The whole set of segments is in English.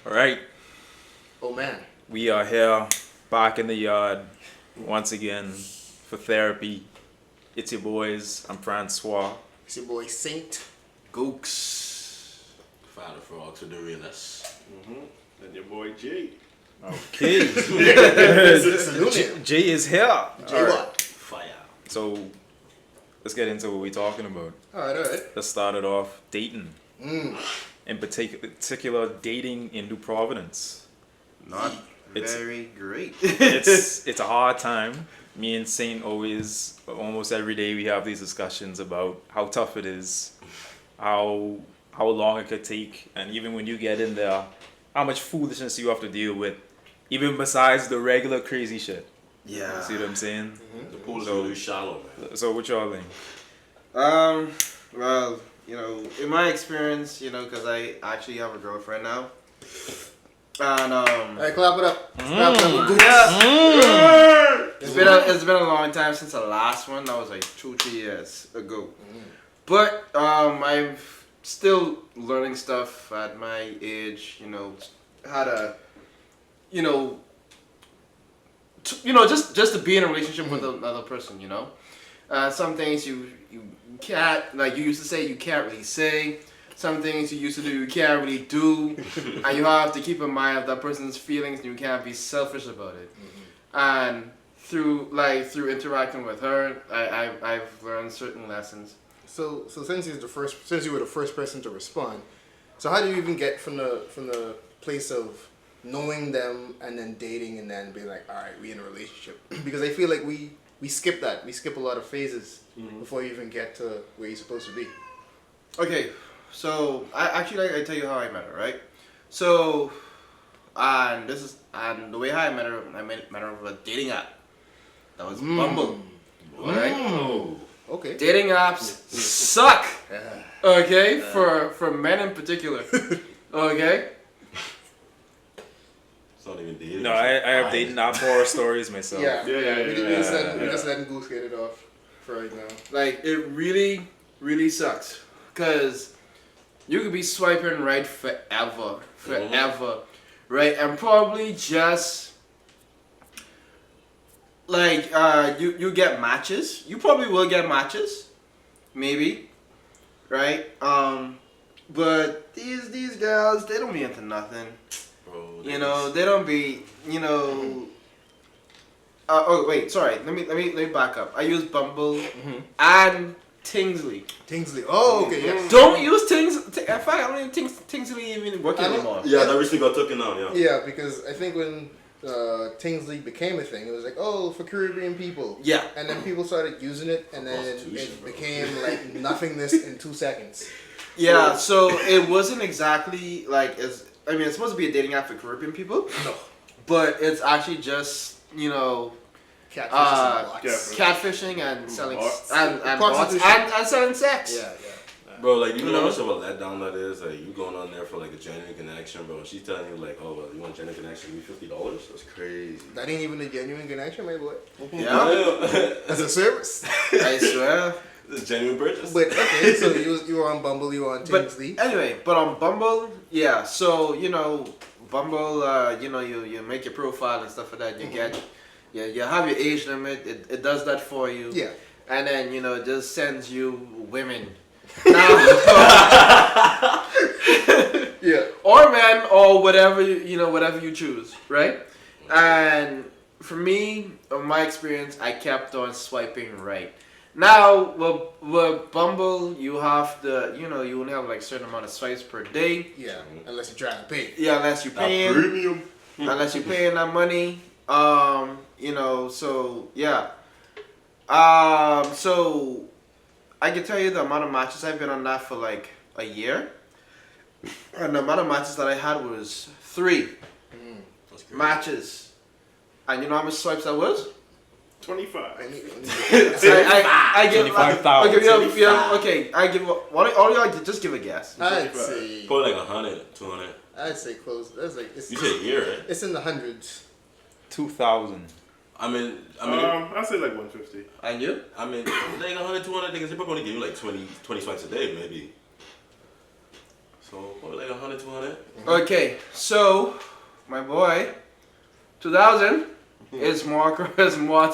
All right, Oh man. we are here back in the yard once again for therapy. It's your boys. I'm Francois. It's your boy Saint. Gooks. FaddahFrogz with the realest. And your boy G. Okay, It's a new name. Jay is here. Jay All right. what? Fire. So let's get into what we're talking about. Alright. Let's start it off dating. Mm. In particular, dating in New Providence. Not It's- very great. It's a hard time. Me and Saint almost every day we have these discussions about how tough it is, how long it could take, and even when you get in there, how much foolishness you have to deal with, even besides the regular crazy shit. Yeah. See what I'm saying? The pool is So- really shallow, man. So what y'all think? Well, in my experience, because I actually have a girlfriend now. And Alright, clap it up. Clap it up. it's been a long time since the last one. That was like 2-3 years ago. But I'm still learning stuff at my age. How to, just to be in a relationship with another person. Some things you can't, like you used to say, you can't really say. Some things you used to do, you can't really do. And you have to keep in mind of that person's feelings, and you can't be selfish about it. And through interacting with her, I've learned certain lessons. So since you were the first person to respond, so how do you even get from the place of knowing them and then dating and then being like, all right, we in a relationship? Because I feel like we skip that. We skip a lot of phases before you even get to where you're supposed to be. Okay, so I tell you how I met her, right? So, and the way how I met her over a dating app. That was Bumble, right? Oh. Okay. Dating apps suck. Okay, for men in particular. Okay. It's not even dating. No, I have dating app horror stories myself. Yeah. Yeah. We're just letting Gooks get it off for right now. Like, it really, really sucks. Because you could be swiping right forever. Right? And probably just, like, you get matches. You probably will get matches. Maybe. Right? But these girls, they don't be into nothing. Bro, They don't be, oh wait, sorry. Let me back up. I use Bumble and Tingsley. Tingsley. Oh, okay, yes. Don't use Tingsley. In fact, I don't even think Tingsley even working I don't- anymore. Yeah, that recently got taken out, yeah. Yeah, because I think when Tingsley became a thing, it was like, oh, for Caribbean people. Yeah. And then people started using it, and then Prostitution, it bro. became like nothingness in 2 seconds. Yeah. So it wasn't exactly like it's supposed to be a dating app for Caribbean people. No. But it's actually just Catfish catfishing and selling Bots. and bots Prostitution. and selling sex. Yeah. Bro, like, you know how know? much of a letdown that is? Like, you going on there for, like, a genuine connection, bro. She's telling you, like, oh, well, you want a genuine connection? Give me $50? That's crazy. That ain't even a genuine connection, my boy. Yeah. That's a service. I swear. It's a genuine purchase. But okay, so you were on Bumble, you were on But Tingsley. anyway, but on Bumble, yeah. So Bumble, you make your profile and stuff like that. You have your age limit. It does that for you. Yeah. And then it just sends you women. Now, Yeah. or men or whatever whatever you choose, right? And for me, in my experience, I kept on swiping right. Now, with Bumble, you have to, you only have like a certain amount of swipes per day. Yeah. Unless you're trying to pay. Yeah, unless you're paying, Premium. that money. So yeah. So I can tell you the amount of matches I've been on that for like a year, and the amount of matches that I had was 3 That's crazy. matches. And you know how much swipes that was? 25. I need I give 25,000. Okay, I give all y'all just give a guess. I'd say Probably like 100, 200. I'd say close. That's like You said a year, right? it's in the hundreds. 2,000. I mean, I'd say like 150. And you? like 100, 200 niggas, they probably only give you like 20 swipes a day, maybe. So probably like 100, 200. Okay, so my boy, 2000 is more to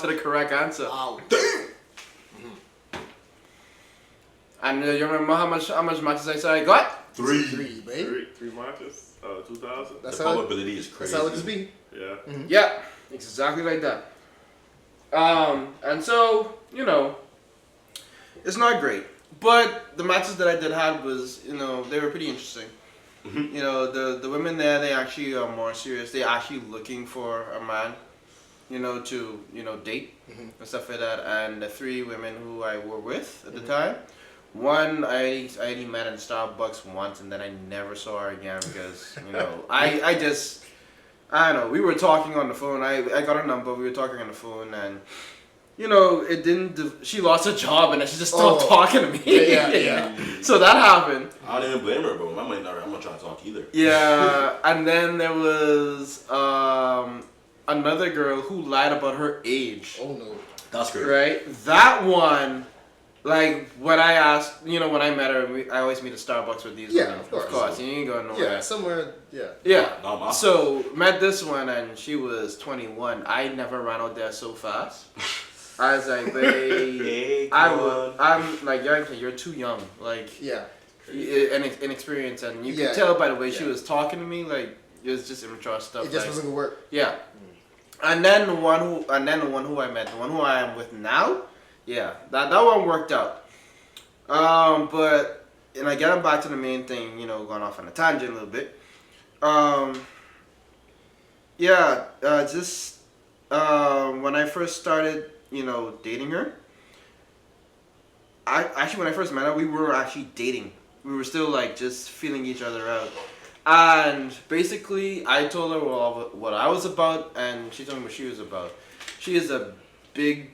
the correct answer. Wow. Damn. And you remember how much matches I said I got? Three, baby. Three matches. 2000. That's The how. probability is That's crazy. how it just be. Yeah. Yeah, exactly like that. And so, you know, it's not great. But the matches that I did have was, you know, they were pretty interesting. You know, the women there, they actually are more serious. They're actually looking for a man, you know, to, you know, date and stuff like that. And the 3 women who I were with at the time, one I only met in Starbucks once, and then I never saw her again because, you know, I don't know, we were talking on the phone. I got her number, we were talking on the phone, and, you know, it didn't, she lost her job, and then she just stopped talking to me. Yeah. So that happened. I don't even blame her, bro. I'm not trying to talk either. Yeah, and then there was another girl who lied about her age. Oh no. That's great. Right? That one, like, when I asked, you know, when I met her, I always meet at Starbucks with these Yeah, women. of course. Of course, you ain't going nowhere. Yeah, somewhere. Yeah. Yeah. Not my So, met this one, and she was 21. I never ran out there so fast. I was like, babe, Hey, I'm like, you're too young. Like, Yeah. inexperienced, and you Yeah. could tell by the way she Yeah. was talking to me, like, it was just immature stuff. It just like, wasn't gonna work. yeah. And then the one who I met, the one who I am with now, yeah, that one worked out. But and I get back to the main thing, you know, going off on a tangent a little bit. Just when I first started, you know, dating her. When I first met her, we were actually dating. We were still like just feeling each other out. And basically, I told her what I was about, and she told me what she was about. She is a big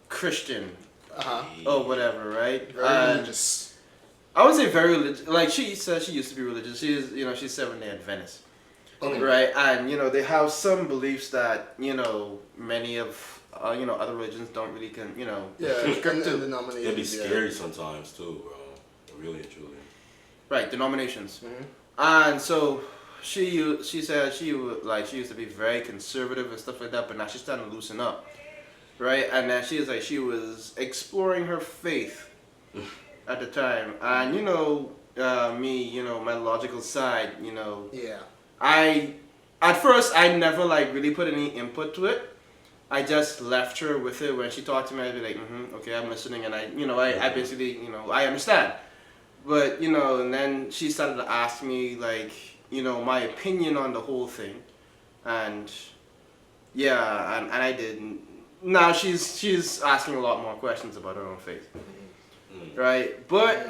Christian, or whatever, right? Very religious. I would say very religious. Like, she says she used to be religious. She is, you know, she's Seventh-day Adventist, Okay. right? And, you know, they have some beliefs that, you know, many of, you know, other religions don't really, Yeah, and to. denominations. It'd be yeah. scary sometimes too, bro. Really and truly. Right, denominations. Mhm. And so she said she used to be very conservative and stuff like that, but now she's starting to loosen up, right? And then she was exploring her faith at the time, and you know, me, you know, my logical side, you know, Yeah. at first I never like really put any input to it. I just left her with it. When she talked to me, I'd be like, okay, I'm listening, and I basically, you know, I understand. But, you know, and then she started to ask me, like, you know, my opinion on the whole thing. And, yeah, and I did. Now she's asking a lot more questions about her own faith. Right? But,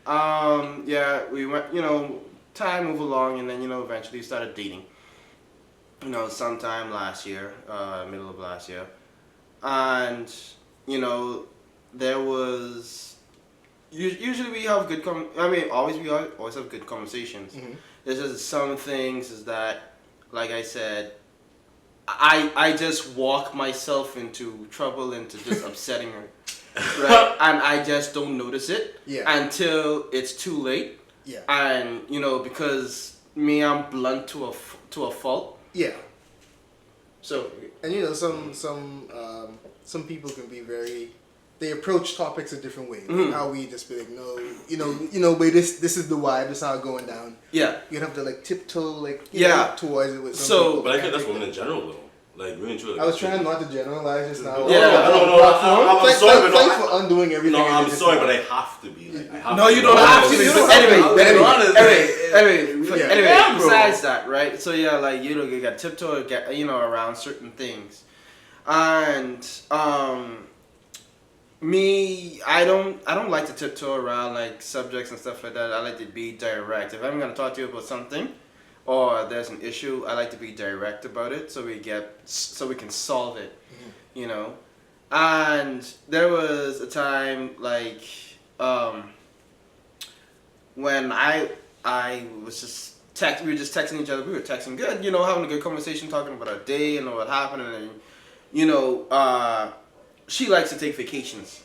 yeah, we went, you know, time moved along, and then, you know, eventually started dating. You know, sometime last year, middle of last year. And, you know, there was... Usually we have good we always have good conversations. Mhm. There's just some things is that, like I said, I just walk myself into trouble, into just upsetting her, right? And I just don't notice it until it's too late. Yeah. And you know, because I'm blunt to a fault. Yeah. So. And you know, some people can be they approach topics a different way. Like how we just be like, no, you know, wait, this is the vibe, this is how it's going down. Yeah. You'd have to like tiptoe know, towards it with some people. But I think that's women in general though. Like really and truly. I was trying not to generalize just now. Yeah. I'm sorry, but thanks for undoing everything. No, I'm sorry, but I have to be. Like, I have No, to you be. don't have to. You don't Anyway, Yeah, bro. besides that, right? So yeah, like you know, you got tiptoe, you know, around certain things, and me, I don't like to tiptoe around like subjects and stuff like that. I like to be direct. If I'm gonna talk to you about something, or there's an issue, I like to be direct about it, so we can solve it, you know. And there was a time like when I was just we were just texting each other. We were texting good, you know, having a good conversation, talking about our day and what happened, and you know, she likes to take vacations,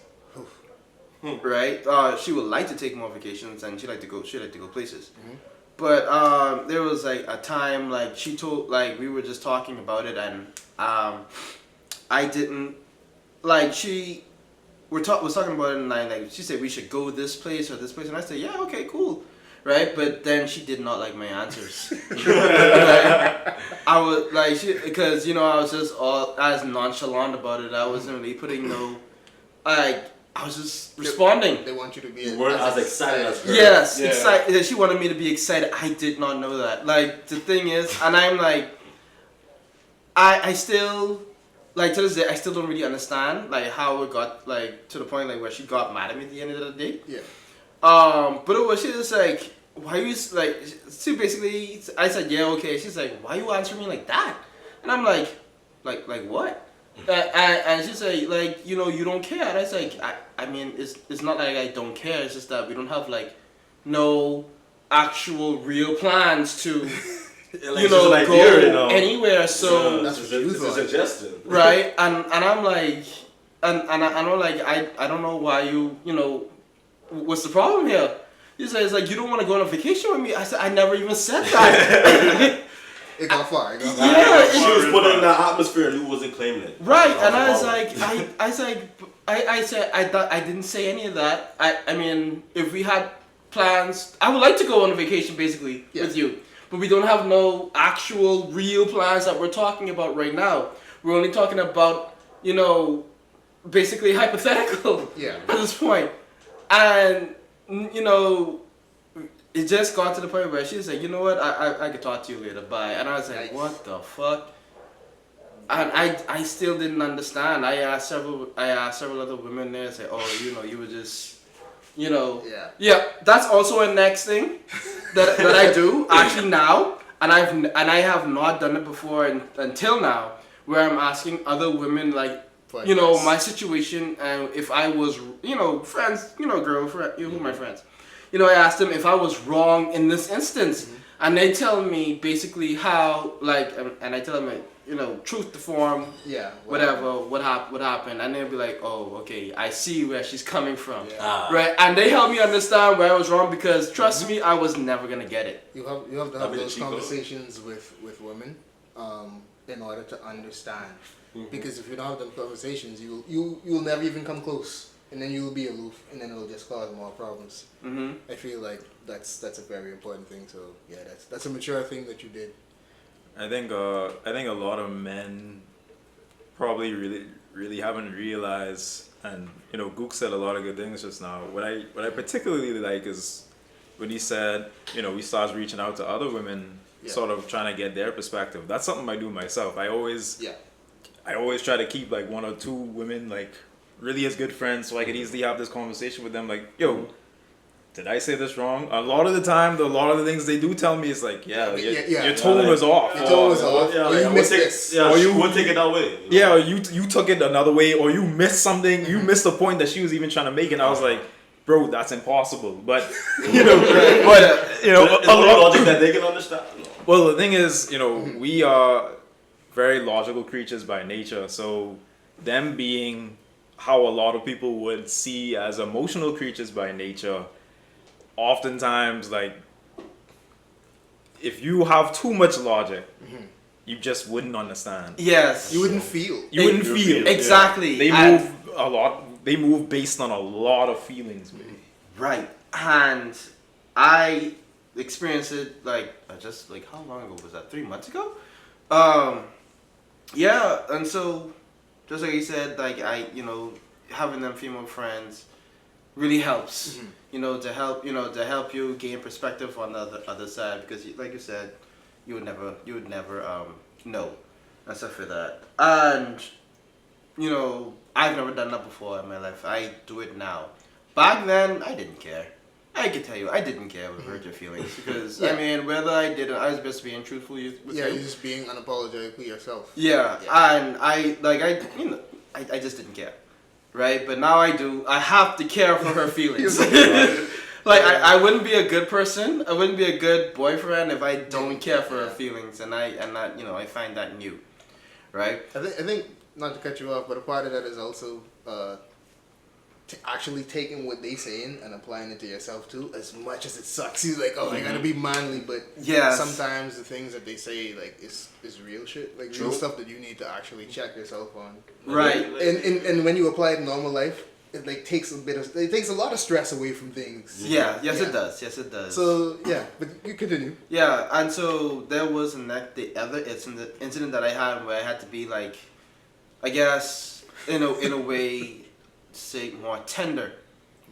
right? She would like to take more vacations, and she like to go places. But there was like a time like she told like we were just talking about it and I didn't like she was talking about it and like she said we should go this place or this place and I said yeah okay cool right but then she did not like my answers. Right? I was like because I was just all as nonchalant about it. I wasn't really putting no like I was just responding. They want you to be. You weren't as excited as her. Yes, Yeah. excited. She wanted me to be excited. I did not know that. Like the thing is, and I'm like, I still, like to this day, I still don't really understand like how it got like to the point like where she got mad at me at the end of the day. Yeah. But it was she was like, why you like? She basically, I said yeah okay. She's like, why you answering me like that? And I'm like what? And she said like you don't care. And I was like I mean it's not like I don't care. It's just that we don't have like no actual real plans to Like, go idea, anywhere. So That's what you it's a thought. suggestion. right and I'm like and I'm like I don't know why you what's the problem here? He says like you don't want to go on a vacation with me. I said I never even said that. It got far. It got far. Yeah, She was put in that atmosphere and you wasn't claiming it. Right, and I was Wow. like, I said, I thought I didn't say any of that. I mean, if we had plans, I would like to go on a vacation basically Yeah. with you, but we don't have no actual real plans that we're talking about right now. We're only talking about, basically hypothetical Yeah. at this point, and it just got to the point where she was like, you know what, I could talk to you later, bye. And I was like, Nice. what the fuck? And I still didn't understand. I asked several other women there, say, oh, you were just, Yeah. yeah. That's also a next thing that I do actually now, and I have not done it before until now, where I'm asking other women like, For advice. my situation, and if I was, friends, girlfriend, who are my friends. I asked them if I was wrong in this instance, and they tell me basically how, like, and I tell them, like, truth to form, Yeah. whatever, what happened, and they'll be like, oh, okay, I see where she's coming from, Yeah. right? And they help me understand where I was wrong because trust me, I was never gonna get it. You have to have That'd be those cheap, though. conversations with women, in order to understand. Because if you don't have them conversations, you'll never even come close, and then you'll be aloof, and then it'll just cause more problems. Mm-hmm. I feel like that's a very important thing. So yeah, that's a mature thing that you did. I think a lot of men probably really haven't realized, and Gooks said a lot of good things just now. What I particularly like is when he said, he starts reaching out to other women, Yeah. sort of trying to get their perspective. That's something I do myself. I always try to keep like one or two women like really as good friends, so I could easily have this conversation with them. Like, yo, did I say this wrong? A lot of the time, a lot of the things they do tell me is like, your tone was off. Your tone was off. Yeah, Or like, you I missed would take, this. yeah, Or you you- would take it that way. Yeah, or you took it another way, or you missed something. You missed the point that she was even trying to make, and I was like, bro, that's impossible. But Is it only logic that they can understand? No. well, the thing is, we are very logical creatures by nature. So them being how a lot of people would see as emotional creatures by nature, oftentimes, like, if you have too much logic, you just wouldn't understand. Yes. You wouldn't feel. You wouldn't feel. Exactly. They And- move a lot. They move based on a lot of feelings, man. Right. And I experienced it like just like how long ago was that? 3 months ago? Yeah, and so just like you said, like having them female friends really helps. To help you gain perspective on the other side because like you said, you would never know and stuff for that. And I've never done that before in my life. I do it now. Back then, I didn't care. I can tell you, I didn't care what hurt your feelings because Yeah. I mean, whether I did it, I was just being truthful with Yeah, you. you're just being unapologetically yourself. Yeah, and I just didn't care, right? But now I do. I have to care for her feelings. Like I wouldn't be a good person. I wouldn't be a good boyfriend if I don't care for her feelings, and I find that new, right? I think not to cut you off, but a part of that is also actually taking what they saying and applying it to yourself too. As much as it sucks, you're like, oh, I gotta be manly, but Yes. sometimes the things that they say like is real shit, like real stuff that you need to actually check yourself on. Right. And when you apply it in normal life, it like takes a lot of stress away from things. Yeah. Yes, Yeah. it does. Yes, it does. So yeah, but you continue. Yeah, and so there was the other incident that I had where I had to be like, I guess in a way, say more tender,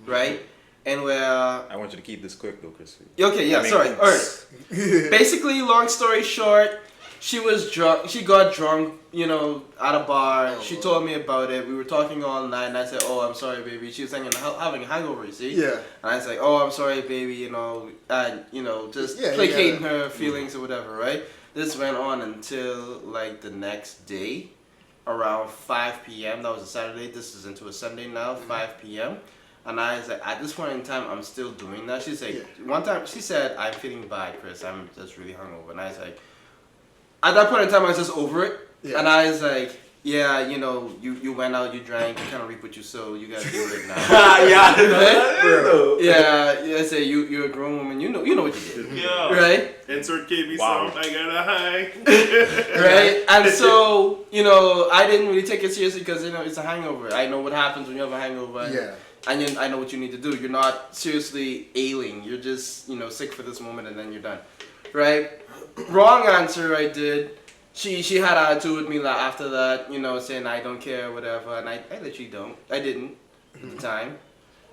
right? And where I want you to keep this quick though, Chris. okay, yeah, I mean, sorry. All right. Basically, long story short, she was drunk. She got drunk, at a bar. She told me about it. We were talking all night, and I said, "Oh, I'm sorry, baby." She was having a hangover, you see. Yeah. And I was like, "Oh, I'm sorry, baby," and just placating her feelings or whatever, right? This went on until like the next day, around 5 p.m. That was a Saturday. This is into a Sunday now, 5 p.m. And I was like, at this point in time, I'm still doing that. She's like, one time she said, "I'm feeling bad, Chris. I'm just really hungover." And I was like, at that point in time, I was just over it. Yeah. And I was like, yeah, you went out, you drank, you kind of reap what you sow. You gotta deal with it now. Yeah. I say you're a grown woman. You know what you did. Yeah. Right. Insert KB Wow. song. I got a high. Right. And so I didn't really take it seriously because it's a hangover. I know what happens when you have a hangover. And I know what you need to do. You're not seriously ailing. You're just sick for this moment, and then you're done. Right. Wrong answer. I did. She had attitude with me after that, saying I don't care, whatever, and I literally don't. I didn't at the time,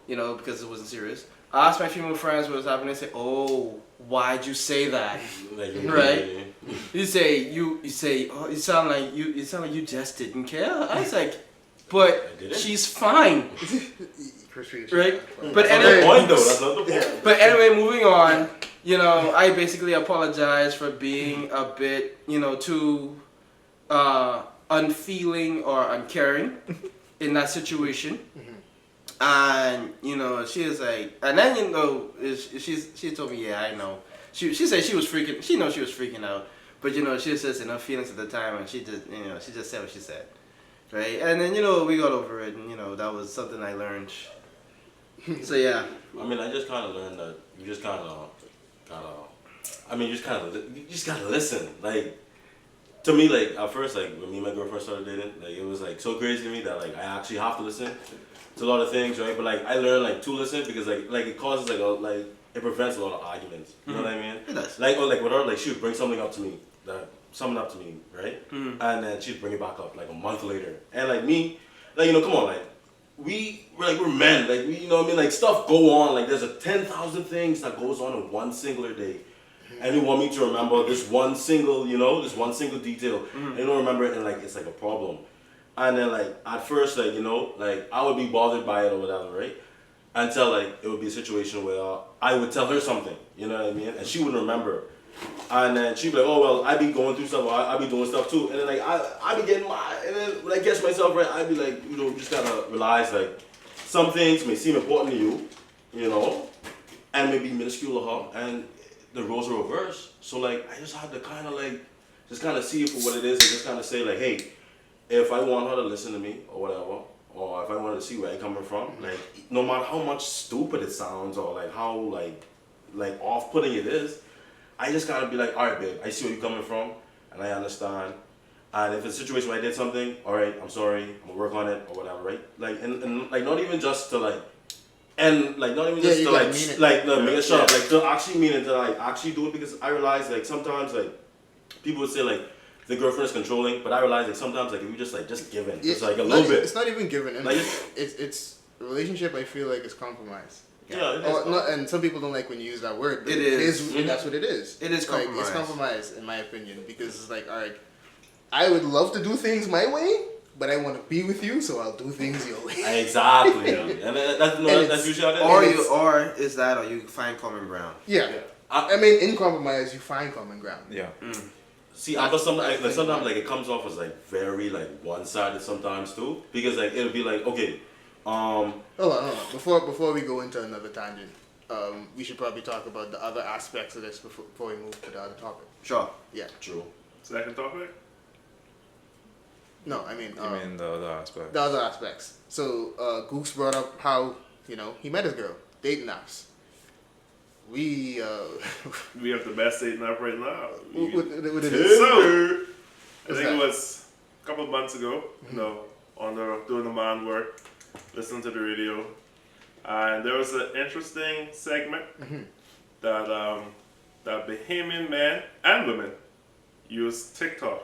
because it wasn't serious. I asked my female friends what was happening. They say, "Oh, why'd you say that?" Right? You say, "Oh, you sound like you just didn't care." I was like, "But she's fine." Right? But anyway, that's not the point. But anyway, moving on. I basically apologize for being a bit, too unfeeling or uncaring in that situation. And she was like, and then she told me, yeah, I know. She said she was freaking. She knows she was freaking out, but she was just in her feelings at the time, and she just said what she said, right? And then we got over it, and that was something I learned. So yeah. I mean, I just kind of learned that you just kind of. You just gotta listen. Like, to me, like, at first, like, when me and my girlfriend started dating, like, it was, like, so crazy to me that, like, I actually have to listen to a lot of things, right? But, like, I learned, like, to listen because, like it causes, it prevents a lot of arguments. You know what I mean? It does. Like, or, like, with her, like, she would bring something up to me, right? And then she'd bring it back up, like, a month later. And, like, me, like, come on, like, we're men, like, we, like, stuff go on, like, there's 10,000 things that goes on in one singular day, and you want me to remember this one single detail, and you don't remember it, and, like, it's, like, a problem, and then, like, at first, like, like, I would be bothered by it or whatever, right, until, like, it would be a situation where I would tell her something, you know what I mean, and she wouldn't remember. And then she'd be like, "Oh well, I be going through stuff, or I be doing stuff too." And then like I be getting and then when I catch myself right, I be like, just gotta realize like some things may seem important to you, and may be minuscule to her, and the roles are reversed. So like I just had to kind of see it for what it is, and just kind of say like, hey, if I want her to listen to me or whatever, or if I wanted to see where I'm coming from, like no matter how much stupid it sounds or like how like off-putting it is. I just gotta be like, all right, babe, I see where you're coming from, and I understand. And if it's a situation where I did something, all right, I'm sorry, I'm gonna work on it or whatever, right? Like, and like not even just to like, and like not even just to like make it shut up, like to actually mean it, to like actually do it, because I realize like sometimes like people would say like the girlfriend is controlling, but I realize like sometimes like if you just give in, it's like a little bit. It's not even given. Like it's a relationship. I feel like is compromise. Yeah, it is. And some people don't like when you use that word. But it is. That's what it is. It is compromise. Like, it's compromise, in my opinion, because it's like, all right, I would love to do things my way, but I want to be with you, so I'll do things your way. Exactly. And that's usually how it is. Or you find common ground. Yeah. I mean, in compromise, you find common ground. Yeah. See, but sometimes like it comes off as like very like one-sided sometimes too, because like it'll be like, okay. Hold on. Before we go into another tangent, we should probably talk about the other aspects of this before we move to the other topic. Sure. Yeah. True. Second topic? No, I mean, I mean the other aspect. the other aspects. So Gooks brought up how he met his girl, dating apps. We We have the best dating app right now. what it is. So, I What's think that? it was a couple of months ago, doing the man work, listening to the radio, and there was an interesting segment that that Bahamian men and women use TikTok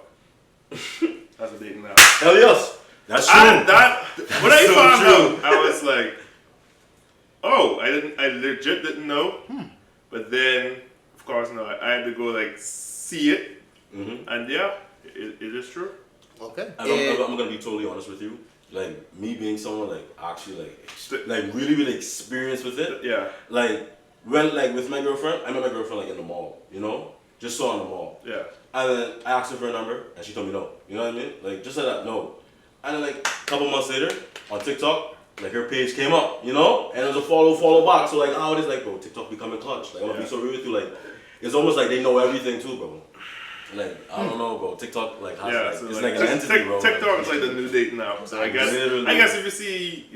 as a dating app. Hell yes, that's true. When I So found true. out, I was like, "Oh, I legit didn't know." But then, of course, I had to go see it, and yeah, it is true. Okay. And I'm gonna be totally honest with you. Like me being someone actually really really experienced with it. Yeah, When with my girlfriend, I met my girlfriend in the mall. Just saw her in the mall. yeah. And then I asked her for a number, and she told me no. You know what I mean? Just like that, no. And then a couple months later, on TikTok, her page came up, and it was a follow back. So how it is, bro, TikTok becoming clutch. I'm gonna be so real with you, it's almost like they know everything too, bro. I don't know, bro. TikTok has So it's like an entity, bro. TikTok is like the new dating app. So I guess Literally. if you see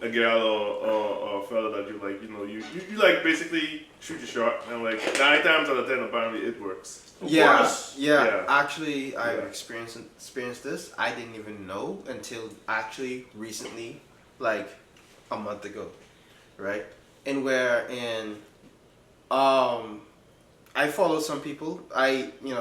a girl or a fella that you like, you basically shoot your shot, and 9 times out of 10 apparently it works. Yeah. Yeah. Actually, I Yeah. experienced this. I didn't even know until actually recently, a month ago, right? And I follow some people.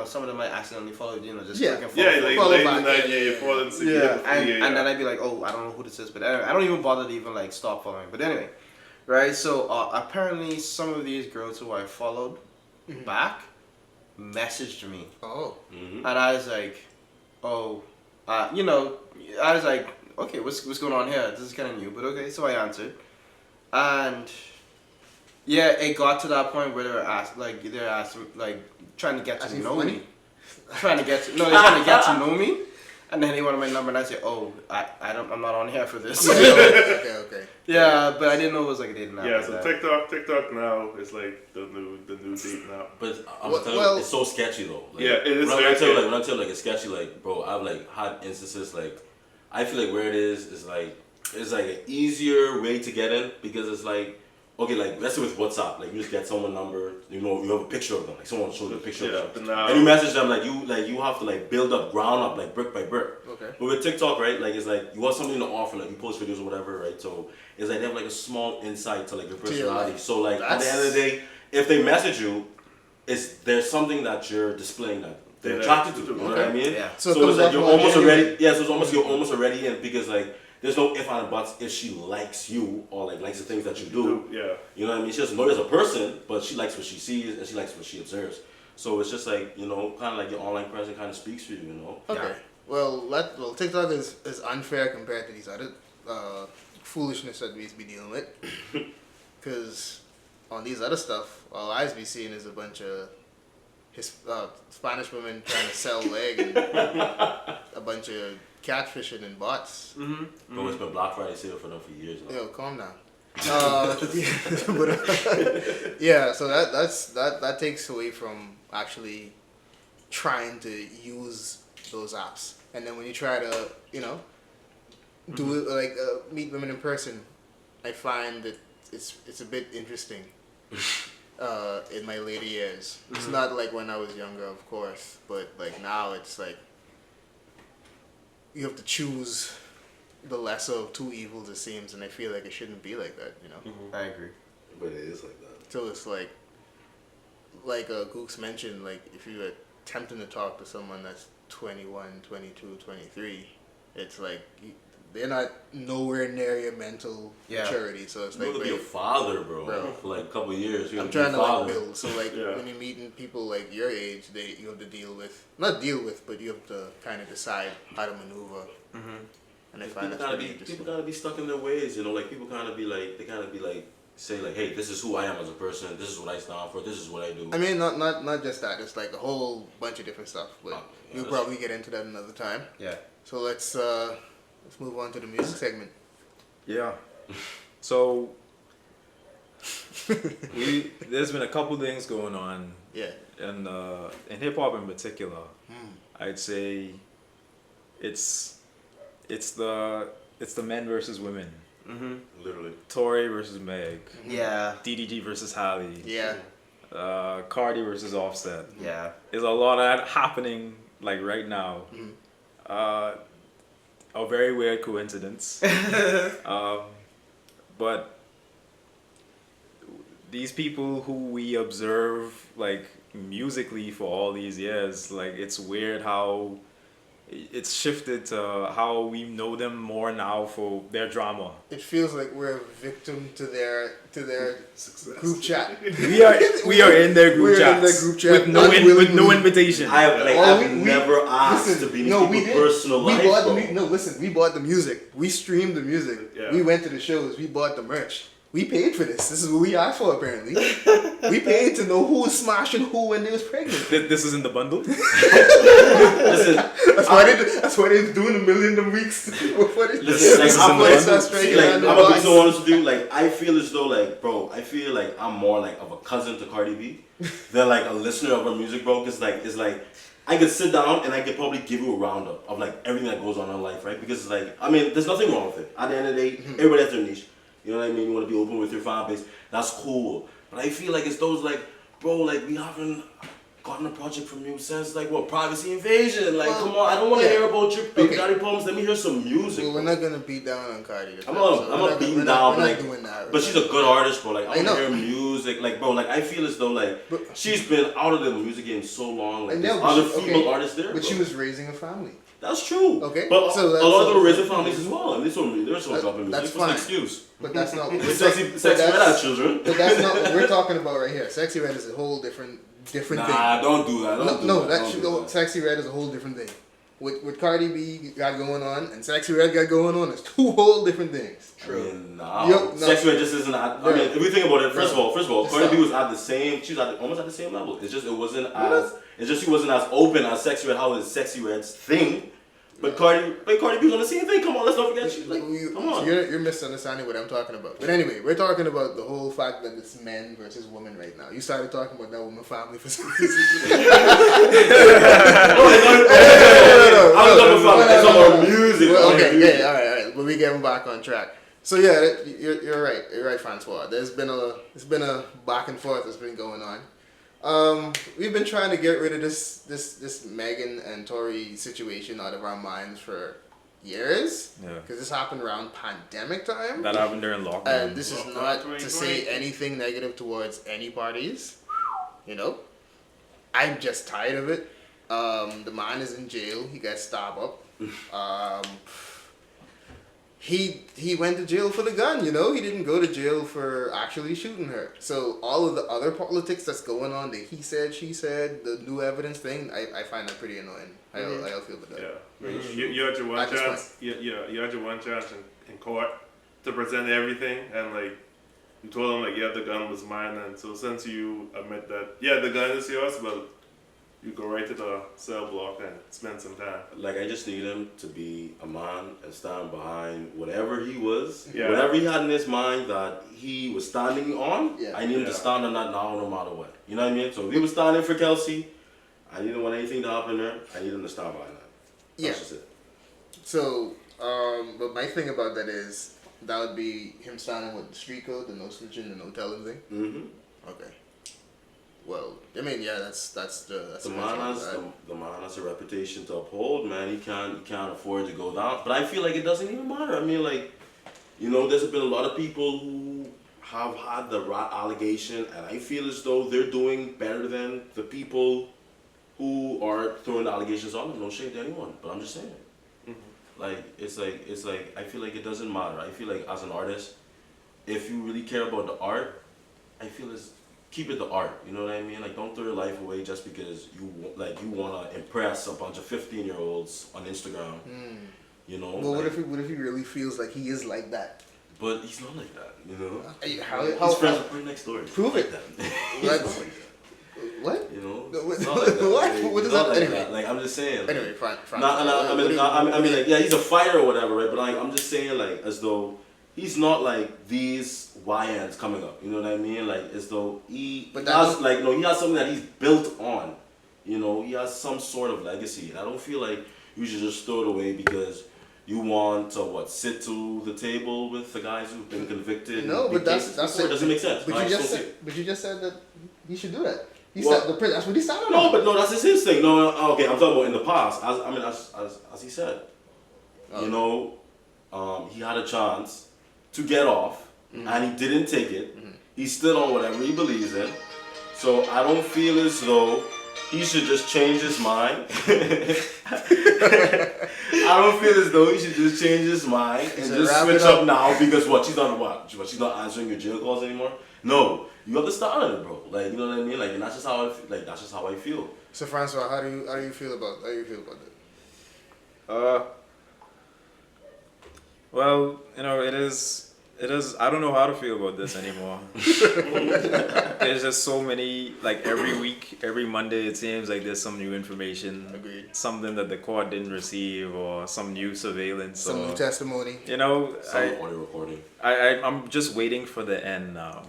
Some of them I accidentally followed. Just Yeah. click and follow. Yeah, Follow late back. in the night, Yeah, you yeah, fall in Yeah, and then I'd be like, oh, I don't know who this is, but anyway, I don't even bother to even stop following. But anyway, right? So apparently, some of these girls who I followed back messaged me, Oh. and I was like, oh, I was like, okay, what's going on here? This is kind of new, but okay. So I answered, and yeah, it got to that point where they're asking, trying to get to Asking know for me. money? They're trying to get to know me, and then they wanted my number, and I said, "Oh, I'm not on here for this." Okay. Yeah, but I didn't know it was a dating app. Yeah, like so that. TikTok now is the new dating app. But I'm Well- telling well- you, it's so sketchy though. Yeah, it is When very I tell you, sketchy. when I tell you, it's sketchy. Bro, I've had instances I feel where it is it's an easier way to get in because it's okay, let's say with WhatsApp, you just get someone's number, you have a picture of them, someone showed you a picture Yeah, of but them, now- and you message them you have to build up ground up brick by brick. Okay. But with TikTok, right, it's you want something to offer, you post videos or whatever, right? So it's they have a small insight to your personality. life. So at the That's- end of the day, if they message you, there's something that you're displaying that they're Yeah. attracted to. You know what I Okay. mean? Yeah. So it So comes it's off you're more almost genuine. already. Yeah, so it's almost you're almost already in because there's no if and buts if she likes you or likes the things that you do. Yeah. You know what I mean? She doesn't know you as a person, but she likes what she sees and she likes what she observes. So it's just kind of your online presence kind of speaks for you. Okay. Yeah. Well, TikTok is unfair compared to these other foolishness that we used to be dealing with. Because on these other stuff, all I be seeing is a bunch of Spanish women trying to sell leg and a bunch of catfishing and bots. But it's been Black Friday sale for them for years now. Yo, calm down. Yeah, so that takes away from actually trying to use those apps. And then when you try to, do it meet women in person, I find that it's a bit interesting. In my later years, it's not like when I was younger, of course, but now it's you have to choose the lesser of two evils, it seems, and I feel like it shouldn't be like that, I agree. But it is like that. So it's like Gooks mentioned, if you're attempting to talk to someone that's 21, 22, 23, it's they're not nowhere near your mental Yeah. maturity. So it's You're gonna be a wait, father, bro, Bro. for a couple of years. You're I'm gonna trying be to a father. build. So Yeah. when you're meeting people your age, you have to not deal with, but you have to kind of decide how to maneuver. And I find that's pretty interesting. People gotta be stuck in their ways, people kind of be say hey, this is who I am as a person, this is what I stand for, this is what I do. I mean, not just that. It's a whole bunch of different stuff. But Yeah, we'll that's- probably get into that another time. Yeah. So let's move on to the music segment. Yeah. So there's been a couple things going on Yeah. in hip hop in particular. I'd say it's it's the men versus women. Literally. Tory versus Meg. Yeah. DDG versus Halle. Yeah. Cardi versus Offset. Yeah. There's a lot of that happening like right now. A very weird coincidence. But these people who we observe like musically for all these years, like it's weird how it's shifted to how we know them more now for their drama. It feels like we're a victim to their group chat. We are in their group We're in chats their group chat, with no unwillingly. invitation. I've never asked to be in people's personal life, bro. We bought the music. We streamed the music. Yeah. We went to the shows. We bought the merch. We paid for this. This is what we asked for, apparently. We paid to know who was smashing who when they was pregnant. This is in the bundle. Listen, That's why they're doing a million them weeks before they. listen, like, I'm Before they like, start striking like, on the I'm gonna be box. so honest with you. Like, I feel as though, like, bro, I feel like I'm more like of a cousin to Cardi B than like a listener of her music, bro. Cause like, it's like I could sit down and I could probably give you a roundup of like everything that goes on in life, right? Because it's like, I mean, there's nothing wrong with it. At the end of the day, everybody has their niche. You know what I mean? You want to be open with your fan base. That's cool. But I feel like it's those like, bro, like we haven't gotten a project from you since like what, Privacy Invasion. Like, Well, come on, I don't want to yeah. hear about your big Okay. daddy problems. Let me hear some music. Well, we're bro. not gonna beat down on Cardi. I'm not beating down, We're like, not doing that. but she's a good artist, bro. Like, I I want to know. hear music, like, bro. Like, I feel as though, like, But- she's been out of the music game so long. Like, I there's know, but other she- female okay, artists there, But bro. she was raising a family. That's true. Okay, but so a that's- lot of them were raising families as well, and they're still dropping music. That's What's the fine. excuse? But that's not what we're Sexy talking- red but that's- children. But that's not what we're talking about right here. Sexy Red is a whole different Nah, don't do that. Don't do no, that. that Don't should do go. that. Sexy Red is a whole different thing. What Cardi B got going on and Sexy Red got going on is two whole different things. I mean, nah. Yup, no. Sex Red just isn't at, I mean, if you think about it, first of all, It's Cardi B not. was at the same, she was almost at the same level. It's just, it wasn't as, it's just she wasn't as open as Sexy Red, how is Sexy Red's thing. But Cardi B's on the same thing. Come on, let's not forget. She's like, come on. You're misunderstanding what I'm talking about. But anyway, we're talking about the whole fact that it's men versus women right now. You started talking about that woman family for some reason. I was talking about it's about music. Well, man. okay, yeah, all right. But we getting back on track. So yeah, you're right. You're right, Francois. It's been a back and forth that's been going on. We've been trying to get rid of this Megan and Tory situation out of our minds for years. Yeah. Because this happened around pandemic time. That happened during lockdown. And this is Lockdown not 2020. to say anything negative towards any parties. You know, I'm just tired of it. The man is in jail. He got stabbed up. He went to jail for the gun. You know, he didn't go to jail for actually shooting her. So all of the other politics that's going on, the he said, she said, the new evidence thing, I find that pretty annoying. I don't feel with that. Yeah, you had your one At this chance. You had your one chance in court to present everything, and like you told him like, yeah, the gun was mine, and so since you admit that, yeah, the gun is yours, but you go right to the cell block and spend some time. Like, I just need him to be a man and stand behind whatever he was, Yeah. whatever he had in his mind that he was standing on. Yeah. I need him to Yeah. stand on that now, no matter what. You know what I mean? So if he was standing for Kelsey, I didn't want anything to happen there. I need him to stand behind that. That's Yeah. just it. So, but my thing about that is that would be him standing with the street code, the no snitching, the no telling thing. Mm-hmm. Okay. Well, I mean, yeah, that's The the man has a reputation to uphold, man. He can't afford to go down. But I feel like it doesn't even matter. I mean, like, you know, there's been a lot of people who have had the rat allegation, and I feel as though they're doing better than the people who are throwing the allegations on them. No shade to anyone, but I'm just saying. Like, it's like I feel like it doesn't matter. I feel like as an artist, if you really care about the art, I feel it's keep it the art. You know what I mean? Like, don't throw your life away just because you want to impress a bunch of 15-year-olds on Instagram. You know. Well, like, what if he really feels like he is like that? But he's not like that. You know. How He's friends with right next door. Prove Like it. that. He's What? not like that. What? You know. No, what- He's not like that. what? Like, What he's does not that- like anyway. that. Like, I'm just saying. Like, Anyway, Frank. I mean, like, yeah, he's a fighter or whatever, right? But like, I'm just saying, like, as though he's not like these YNs coming up. You know what I mean? Like, as though he But has, that's- like, no, he has something that he's built on. You know, he has some sort of legacy, and I don't feel like you should just throw it away because You want to sit to the table with the guys who've been convicted? No, in but big that's cases? it. It doesn't make sense. But I you just just don't said, see it. but you just said that he should do that. He What? said that's what he started. No, on. but no, that's just his thing. No, okay, I'm talking about in the past. As he said, Oh. you know, he had a chance to get off, and he didn't take it. He stood on whatever he believes in. So I don't feel as though he should just change his mind. I don't feel as though he should just change his mind and So just wrap switch it up. up now because she's not answering your jail calls anymore. No, you have to start on it, bro. Like, you know what I mean? Like, and that's just how I feel. So Francois, how do you feel about that? Well, you know, it is. I don't know how to feel about this anymore. There's just so many. Like every week, every Monday, it seems like there's some new information. Agreed. Something that the court didn't receive, or some new surveillance, Some or new testimony. you know, Some audio recording. I'm just waiting for the end now.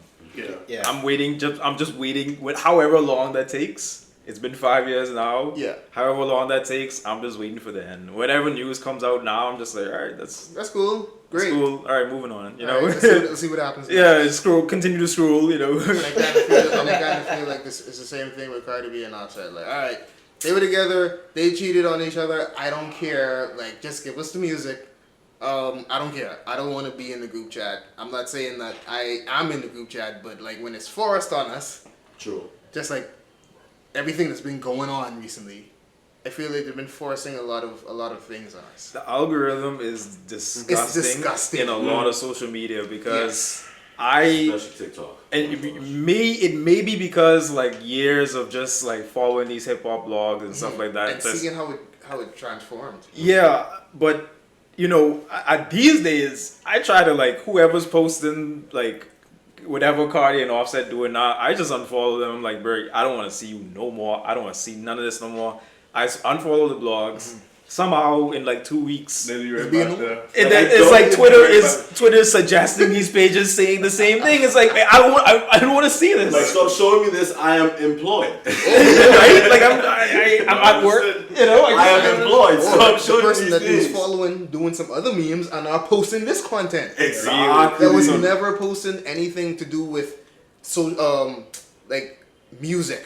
Yeah. I'm just waiting with however long that takes. It's been 5 years now. Yeah. However long that takes, I'm just waiting for the end. Whatever news comes out now, I'm just like, all right, that's cool. Great. cool. All right, moving on. You know. All right, let's see what happens. Yeah, scroll. Continue to scroll. You know. And I kind of feel like this is the same thing with Cardi B and Offset. Like, all right, they were together, they cheated on each other. I don't care. Like, just give us the music. I don't care. I don't want to be in the group chat. I'm not saying that I'm in the group chat, but like when it's forced on us, True. just like everything that's been going on recently, I feel like they've been forcing a lot of things on us. The algorithm is disgusting, in a lot of social media because Especially TikTok. and it may be because like years of just like following these hip hop blogs and stuff like that. And seeing how it transformed. Yeah, but you know, these days I try to like whoever's posting like whatever Cardi and Offset doing now, I just unfollow them. I'm like, bro, I don't want to see you no more. I don't want to see none of this no more. I unfollow the blogs. Somehow in like 2 weeks, Then you're It's being- back there. and then it's like Twitter suggesting these pages saying the same thing. It's like, man, I don't want to see this. Like, stop showing me this. I am employed. Right? Like I'm at work. You know, I am employed. Or Stop the showing person me that these is things. following doing some other memes and are posting this content. Exactly. That was never posting anything to do with like music.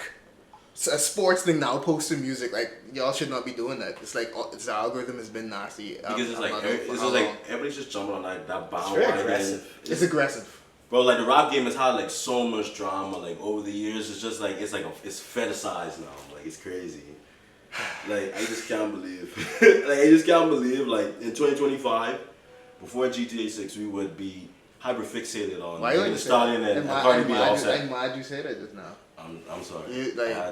It's a sports thing now, posting music. Like, y'all should not be doing that. It's like the algorithm has been nasty. Because it's like everybody's just jumping on that bandwagon. very aggressive. It's aggressive. Bro, like the rap game has had like so much drama like over the years. It's just like it's fetishized now. Like it's crazy. Like I just can't believe. Like in 2025, before GTA 6, we would be hyper fixated on Why you the ain't say Stallion that? and Cardi B Offset. I'm glad you say that just now. I'm sorry.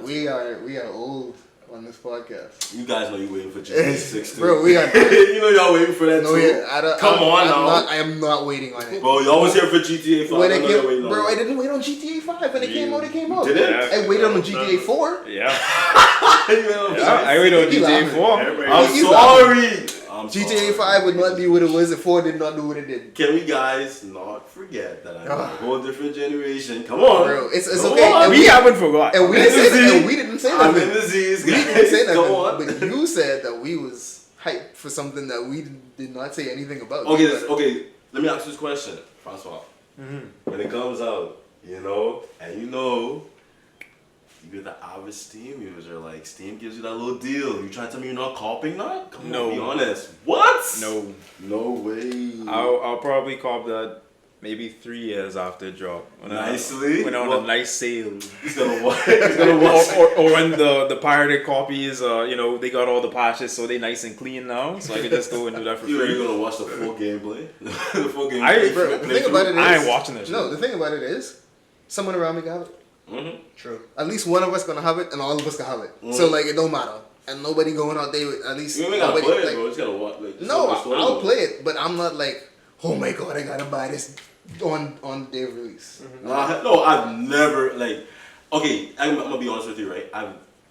We are old on this podcast. You guys know you waiting for GTA 6 too. Bro, we are. You know y'all waiting for that No, too. yeah, I am not waiting on it. Bro, y'all was here for GTA 5. When I it know came, you're waiting on bro, it. I didn't wait on GTA 5 when it came out. It came out. didn't? I waited on GTA 4. Yeah, Yeah, I wait on He GTA laughing. 4. I'm He's sorry. I'm GTA sorry. 5 would not be what it was if 4 did not do what it did. Can we guys not forget that I'm a whole different generation? Come on, Bro, it's Come okay. on. And We haven't forgot. And we I'm didn't in the say Z. and we didn't say I'm nothing. in the Z's, We guys. didn't say Come nothing. on. But you said that we was hyped for something that we did not say anything about. Okay. Let me ask you this question, Francois. When it comes out, and you're the average Steam user. Like Steam gives you that little deal. You try to tell me you're not copying that? Come No. on, be honest. What? No, No way. I'll probably cop that maybe 3 years after it drop. Nicely? When on Well- a nice sale. He's gonna watch. He's gonna watch. or when the pirated copies, they got all the patches, so they nice and clean now. So I can just go and do that for You're free. gonna watch the full gameplay. The full gameplay. Bro, the thing about it is, I ain't watching that shit. No, the thing about it is, someone around me got it. True. At least one of us gonna have it, and all of us gonna have it. So like, it don't matter, and nobody going out there with at least. You ain't gotta nobody, play it, like, bro. You just gotta watch. Like, just No, watch the story I'll mode. play it, but I'm not like, oh my god, I gotta buy this on day of release. No, I've never like. Okay, I'm gonna be honest with you, right?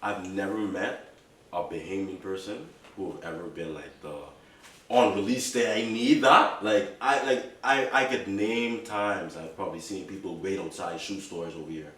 I've never met a Bahamian person who have ever been like the on release day. I need that. I could name times I've probably seen people wait outside shoe stores over here.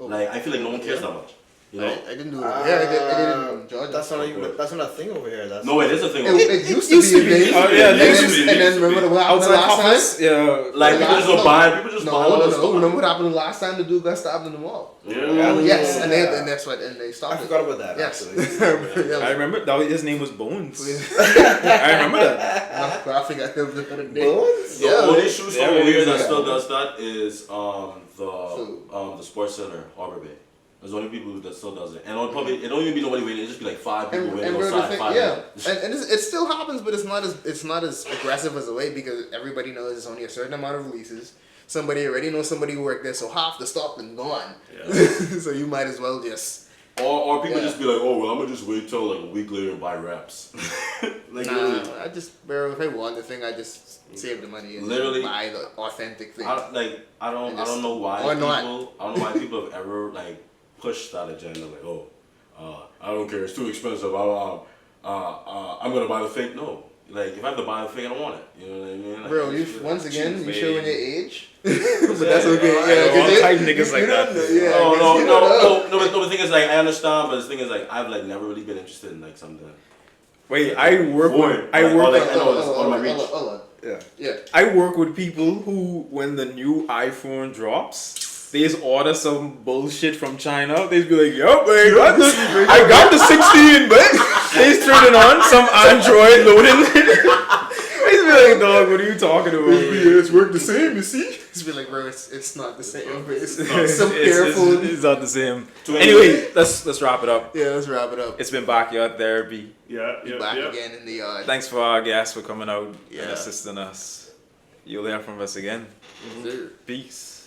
Oh. Like I feel like no one cares that much. You know? I didn't do it. Yeah, I did it in Georgia. That's not a thing over here. That's No, it is a thing. It used to be a thing. Oh, yeah, and it used to be. then remember what happened the Outside last office, time? yeah. Like people just don't buy. People just buy all this No. stuff. Remember what happened the last time the dude got stabbed in the mall? Yeah. Yes, and that's what, and they stopped I it. forgot about that. Yes. Actually. Yeah. I remember his name was Bones. I remember that. I forgot him the other day. Bones? The only shoe store over here that yeah. still does that is the Sports Center, Harbor Bay. There's the only people that still does it, and it don't even be nobody waiting. It just be like 5 people And waiting bro, the outside. thing, 5 yeah, minutes. and it still happens, but it's not as aggressive as the way because everybody knows it's only a certain amount of releases. Somebody already knows somebody who worked there, so half the stock is gone. Yeah. So you might as well just. Or people Yeah. just be like, oh well, I'm gonna just wait till like a week later and buy wraps. Like literally. Nah, I just, bro, if I want the thing, I just save the money and Literally. buy the authentic thing. I don't know why Or people. not. I don't know why people have ever like pushed that agenda. Like, oh, I don't care. It's too expensive. I'm gonna buy the fake. No, like if I have to buy the fake, I don't want it. You know what I mean? Like, Bro, it's once again, you cheap, showing babe. your age, but that's okay. Yeah, Yeah, all type niggas like that. No, but the thing is, like, I understand, but the thing is, like, I've like never really been interested in like something. Wait, I work with I know it's out of my reach. Hold on. Yeah. I work with people who, when the new iPhone drops, they just order some bullshit from China. They just be like, "Yup, I got the 16, but they just turn it on, some Android loading." They just be like, "Dog, what are you talking about?" It's worked the same, you see? It's be like, bro, it's not the same. But it's some careful. It's not the same. To Anyway, let's wrap it up. Yeah, let's wrap it up. It's been backyard therapy. Yeah. Back again in the yard. Thanks for our guests for coming out and Yeah. assisting us. You'll hear from us again. Sir. Peace.